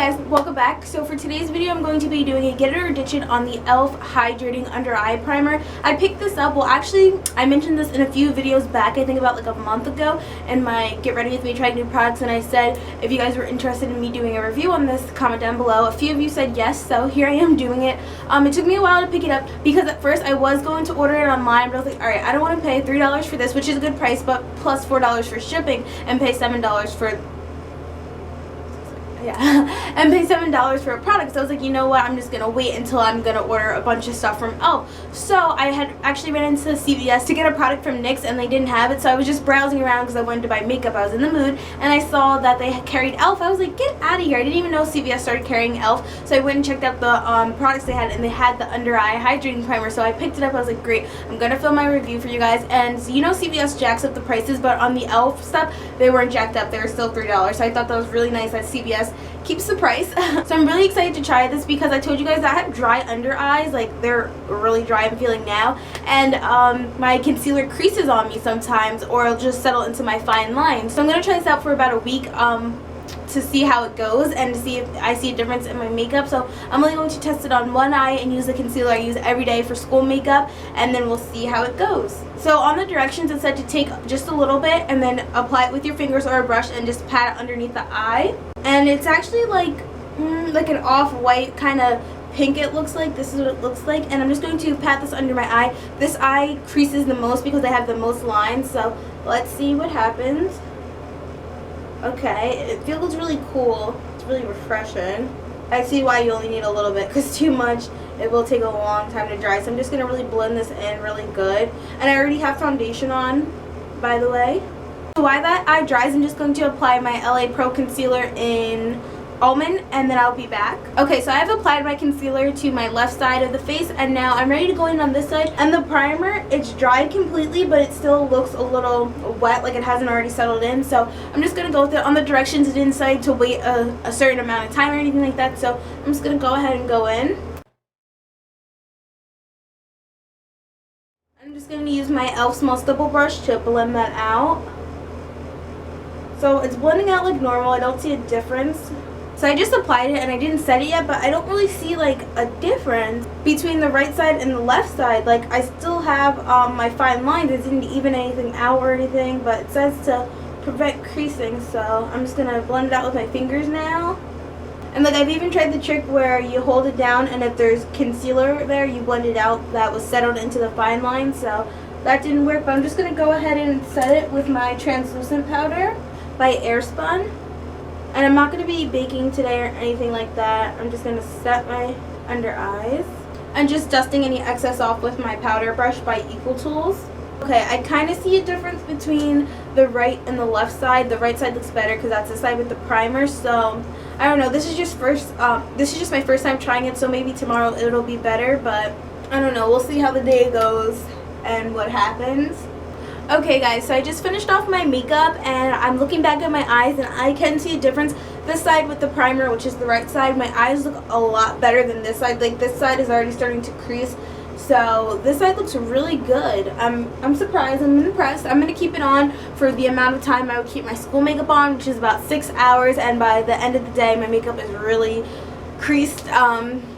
guys, welcome back. So for today's video, I'm going to be doing a get it or ditch it on the E.L.F. Hydrating Under Eye Primer. I picked this up, well actually, I mentioned this in a few videos back, I think about like a month ago, in my Get Ready With Me Trying New Products, and I said if you guys were interested in me doing a review on this, comment down below. A few of you said yes, so here I am doing it. It took me a while to pick it up because at first I was going to order it online, but I was like, alright, I don't want to pay $3 for this, which is a good price, but plus $4 for shipping, and pay $7 for and pay $7 for a product. So I was like, you know what, I'm just gonna wait until I'm gonna order a bunch of stuff from E.L.F. So I had actually ran into CVS to get a product from NYX and they didn't have it, so I was just browsing around because I wanted to buy makeup. I was in the mood and I saw that they carried E.L.F. I was like, get out of here. I didn't even know CVS started carrying E.L.F. So I went and checked out the products they had, and they had the under eye hydrating primer, so I picked it up. I was like, great, I'm gonna film my review for you guys. And you know CVS jacks up the prices, but on the E.L.F. stuff they weren't jacked up, they were still $3. So I thought that was really nice that CVS keeps the price. So I'm really excited to try this because I told you guys that I have dry under eyes, like they're really dry, I'm feeling now, and my concealer creases on me sometimes, or it'll just settle into my fine lines. So I'm going to try this out for about a week to see how it goes and to see if I see a difference in my makeup. So I'm only going to test it on one eye and use the concealer I use every day for school makeup, and then we'll see how it goes. So on the directions it said to take just a little bit and then apply it with your fingers or a brush and just pat it underneath the eye. And it's actually like an off-white kind of pink, it looks like. This is what it looks like, and I'm just going to pat this under my eye. This eye creases the most because I have the most lines, so let's see what happens. Okay, it feels really cool. It's really refreshing. I see why you only need a little bit, because too much, it will take a long time to dry. So I'm just going to really blend this in really good. And I already have foundation on, by the way. So while that eye dries, I'm just going to apply my LA Pro Concealer in Almond, and then I'll be back. Okay, so I have applied my concealer to my left side of the face, and now I'm ready to go in on this side. And the primer, it's dried completely, but it still looks a little wet, like it hasn't already settled in. So I'm just going to go with it. On the directions, it didn't say to wait a certain amount of time or anything like that, so I'm just going to go ahead and go in. I'm just going to use my E.L.F. Small Stipple Brush to blend that out. So it's blending out like normal. I don't see a difference. So I just applied it and I didn't set it yet, but I don't really see like a difference between the right side and the left side. Like I still have my fine lines. It didn't even anything out or anything, but it says to prevent creasing. So I'm just gonna blend it out with my fingers now. And like I've even tried the trick where you hold it down, and if there's concealer there, you blend it out. That was settled into the fine line, so that didn't work. But I'm just gonna go ahead and set it with my translucent powder by Airspun. And I'm not going to be baking today or anything like that. I'm just going to set my under eyes. I'm just dusting any excess off with my powder brush by Equal Tools. Okay, I kind of see a difference between the right and the left side. The right side looks better because that's the side with the primer. So I don't know. This is just my first time trying it. So maybe tomorrow it'll be better. But I don't know. We'll see how the day goes and what happens. Okay guys, so I just finished off my makeup and I'm looking back at my eyes and I can see a difference. This side with the primer, which is the right side, my eyes look a lot better than this side. Like this side is already starting to crease. So this side looks really good. I'm surprised. I'm impressed. I'm going to keep it on for the amount of time I would keep my school makeup on, which is about 6 hours, and by the end of the day my makeup is really creased.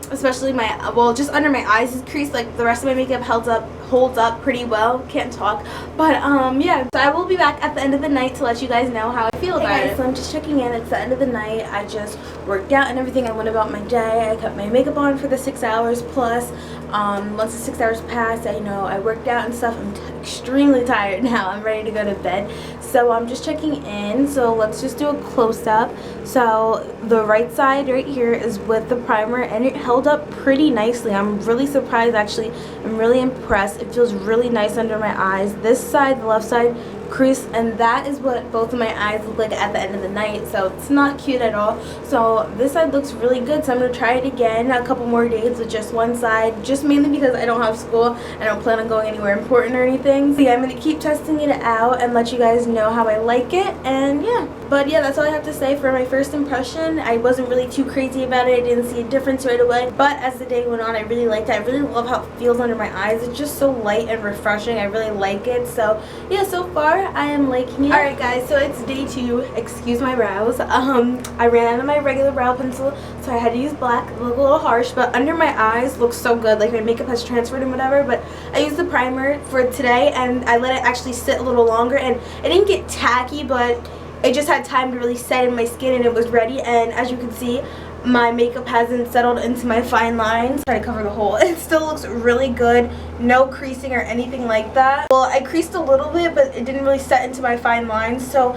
Especially my, well, just under my eyes is creased. Like the rest of my makeup holds up pretty well. Can't talk, but yeah. So I will be back at the end of the night to let you guys know how I feel about it. So I'm just checking in. It's the end of the night. I just worked out and everything. I went about my day. I kept my makeup on for the 6 hours plus. Once the 6 hours passed, I worked out and stuff. I'm extremely tired now. I'm ready to go to bed. So I'm just checking in. So let's just do a close-up. So the right side right here is with the primer, and it held up pretty nicely. I'm really surprised, actually. I'm really impressed. It feels really nice under my eyes. This side, the left side, crease, and that is what both of my eyes look like at the end of the night. So it's not cute at all. So this side looks really good. So I'm going to try it again a couple more days with just one side, just mainly because I don't have school. I don't plan on going anywhere important or anything. So yeah, I'm going to keep testing it out and let you guys know how I like it. And yeah. But yeah, that's all I have to say for my first impression. I wasn't really too crazy about it. I didn't see a difference right away. But as the day went on, I really liked it. I really love how it feels under my eyes. It's just so light and refreshing. I really like it. So yeah, so far I am liking it. Alright guys, so it's day 2. Excuse my brows. I ran out of my regular brow pencil, so I had to use black. It looked a little harsh, but under my eyes looks so good. Like my makeup has transferred and whatever. But I used the primer for today, and I let it actually sit a little longer, and it didn't get tacky, but it just had time to really set in my skin, and it was ready. And as you can see, my makeup hasn't settled into my fine lines. Try to cover the hole. It still looks really good. No creasing or anything like that. Well, I creased a little bit, but it didn't really set into my fine lines. So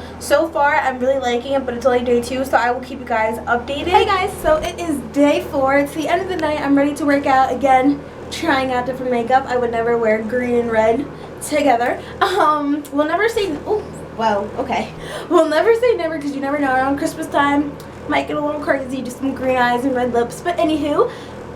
far, I'm really liking it, but it's only day 2, so I will keep you guys updated. Hey guys, so it is day 4. It's the end of the night. I'm ready to work out again, trying out different makeup. I would never wear green and red together. We'll never say, oh, well, okay. We'll never say never, because you never know. Around Christmas time, might get a little crazy, just some green eyes and red lips. But anywho,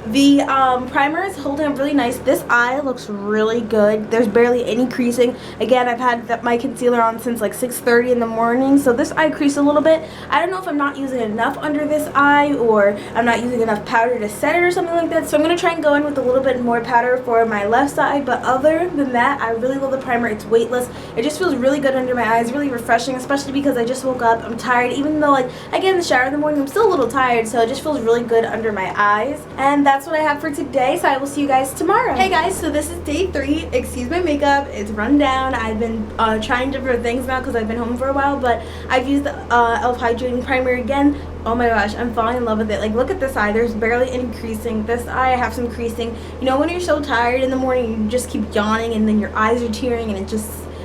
the primer is holding up really nice. This eye looks really good. There's barely any creasing. Again, I've had my concealer on since like 6:30 in the morning, so this eye creased a little bit. I don't know if I'm not using enough under this eye, or I'm not using enough powder to set it or something like that. So I'm going to try and go in with a little bit more powder for my left side. But other than that, I really love the primer. It's weightless. It just feels really good under my eyes, really refreshing, especially because I just woke up. I'm tired. Even though like I get in the shower in the morning, I'm still a little tired, so it just feels really good under my eyes. And that's what I have for today, so I will see you guys tomorrow. Hey guys, so this is day 3. Excuse my makeup, it's run down. I've been trying different things now because I've been home for a while, but I've used the E.L.F. Hydrating Primer again. Oh my gosh, I'm falling in love with it. Like, look at this eye. There's barely any creasing. This eye, I have some creasing. You know when you're so tired in the morning, you just keep yawning and then your eyes are tearing and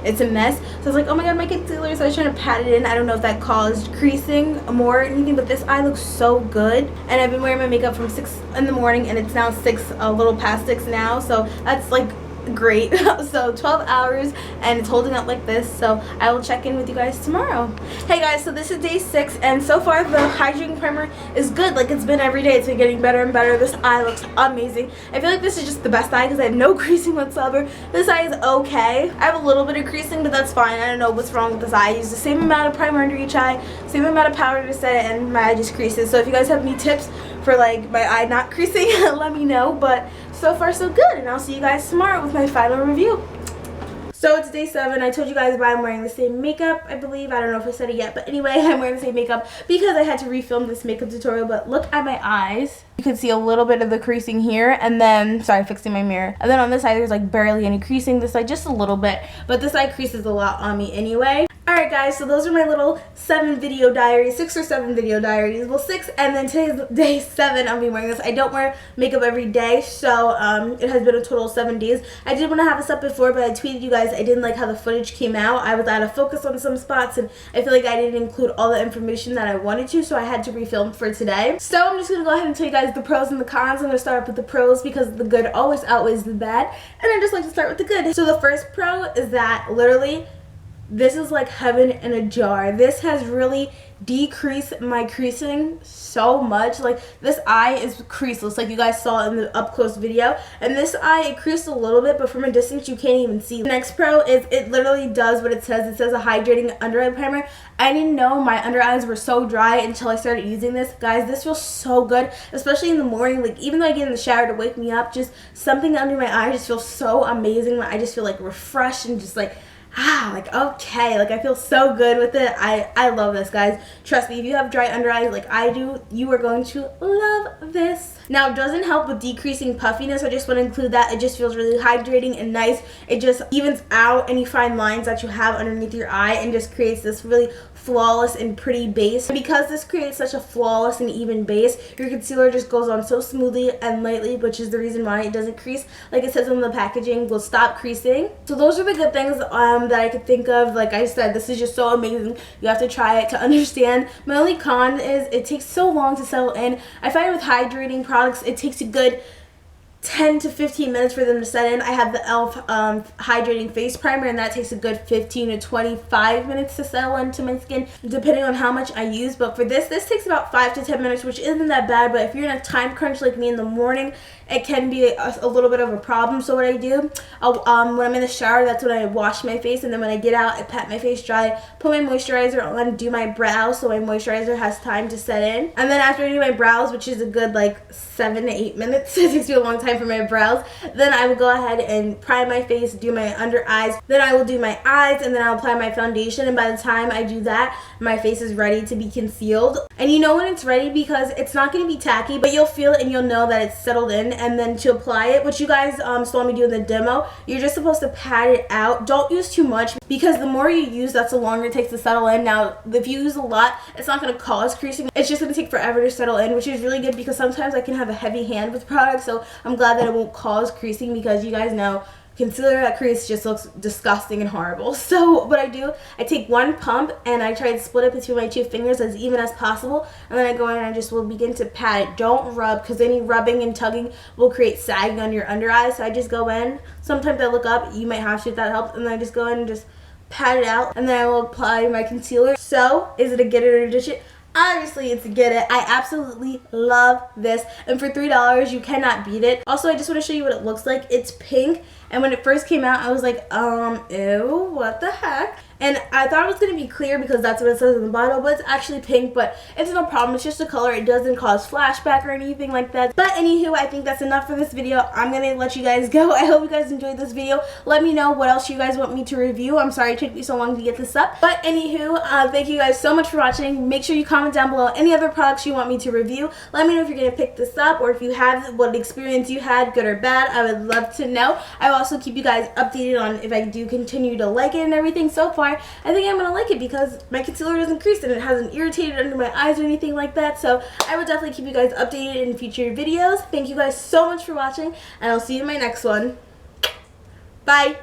it's a mess. So I was like, oh my god, my concealer. So I was trying to pat it in. I don't know if that caused creasing more or anything, but this eye looks so good. And I've been wearing my makeup from 6 in the morning, and it's now 6, a little past 6 now. So that's like great. So 12 hours, and it's holding up like this. So I will check in with you guys tomorrow. Hey guys, so this is day 6, and so far the hydrating primer is good. Like, it's been every day. It's been getting better and better. This eye looks amazing. I feel like this is just the best eye because I have no creasing whatsoever. This eye is okay. I have a little bit of creasing, but that's fine. I don't know what's wrong with this eye. I use the same amount of primer under each eye, same amount of powder to set it, and my eye just creases. So if you guys have any tips for like my eye not creasing, let me know. But so far so good, and I'll see you guys tomorrow with my final review. So it's day 7. I told you guys why I'm wearing the same makeup, I believe. I don't know if I said it yet, but anyway, I'm wearing the same makeup because I had to refilm this makeup tutorial. But look at my eyes. You can see a little bit of the creasing here, and then, sorry, fixing my mirror. And then on this side, there's like barely any creasing. This side, just a little bit, but this side creases a lot on me anyway. Alright guys, so those are my little 7 video diaries, 6 or 7 video diaries. Well, 6, and then today's day 7, I'll be wearing this. I don't wear makeup every day, so it has been a total of 7 days. I did want to have this up before, but I tweeted you guys I didn't like how the footage came out. I was out of focus on some spots, and I feel like I didn't include all the information that I wanted to, so I had to refilm for today. So I'm just going to go ahead and tell you guys the pros and the cons. I'm going to start off with the pros because the good always outweighs the bad, and I just like to start with the good. So the first pro is that literally this is like heaven in a jar. This has really decreased my creasing so much. Like, this eye is creaseless, like you guys saw in the up close video, and this eye, it creased a little bit, but from a distance you can't even see. The next pro is it literally does what it says. It says a hydrating under eye primer. I didn't know my under eyes were so dry until I started using this. Guys, this feels so good, especially in the morning. Like, even though I get in the shower to wake me up, just something under my eye just feels so amazing. I just feel like refreshed and just like, like, okay, like I feel so good with it. I love this, guys. Trust me, if you have dry under eyes like I do, you are going to love this. Now, it doesn't help with decreasing puffiness. I just want to include that. It just feels really hydrating and nice. It just evens out any fine lines that you have underneath your eye and just creates this really flawless and pretty base. And because this creates such a flawless and even base, your concealer just goes on so smoothly and lightly, which is the reason why it doesn't crease. Like it says on the packaging, will stop creasing. So those are the good things that I could think of. Like I said, this is just so amazing. You have to try it to understand. My only con is it takes so long to settle in. I find with hydrating products, it takes a good 10 to 15 minutes for them to set in. I have the E.L.F. Hydrating Face Primer, and that takes a good 15 to 25 minutes to settle into my skin, depending on how much I use. But for this takes about 5 to 10 minutes, which isn't that bad. But if you're in a time crunch like me in the morning, it can be a little bit of a problem. So what I do, when I'm in the shower, that's when I wash my face, and then when I get out, I pat my face dry, put my moisturizer on, do my brows so my moisturizer has time to set in. And then after I do my brows, which is a good like 7 to 8 minutes, it takes me a long time for my brows, then I will go ahead and prime my face, do my under eyes, then I will do my eyes, and then I'll apply my foundation. And by the time I do that, my face is ready to be concealed. And you know when it's ready because it's not going to be tacky, but you'll feel it and you'll know that it's settled in. And then to apply it, which you guys saw me do in the demo, you're just supposed to pat it out. Don't use too much, because the more you use, that's the longer it takes to settle in. Now, if you use a lot, it's not going to cause creasing. It's just going to take forever to settle in, which is really good because sometimes I can have a heavy hand with products. So I'm glad that it won't cause creasing, because you guys know concealer that crease just looks disgusting and horrible. So what I do, I take one pump and I try to split it between my 2 fingers as even as possible, and then I go in and I just will begin to pat it. Don't rub, because any rubbing and tugging will create sagging on your under eyes. So I just go in, sometimes I look up, you might have to if that helps, and then I just go in and just pat it out, and then I will apply my concealer. So is it a get it or ditch it? Obviously it's a get it. I absolutely love this, and for $3 you cannot beat it. Also, I just want to show you what it looks like. It's pink, and when it first came out I was like, ew, what the heck? And I thought it was going to be clear because that's what it says in the bottle, but it's actually pink. But it's no problem, it's just a color. It doesn't cause flashback or anything like that. But anywho, I think that's enough for this video. I'm going to let you guys go. I hope you guys enjoyed this video. Let me know what else you guys want me to review. I'm sorry it took me so long to get this up. But anywho, thank you guys so much for watching. Make sure you comment down below any other products you want me to review. Let me know if you're going to pick this up, or if you have, what experience you had, good or bad. I would love to know. I will also keep you guys updated on if I do continue to like it and everything. So far, I think I'm going to like it because my concealer doesn't crease and it hasn't irritated under my eyes or anything like that. So I will definitely keep you guys updated in future videos. Thank you guys so much for watching, and I'll see you in my next one. Bye!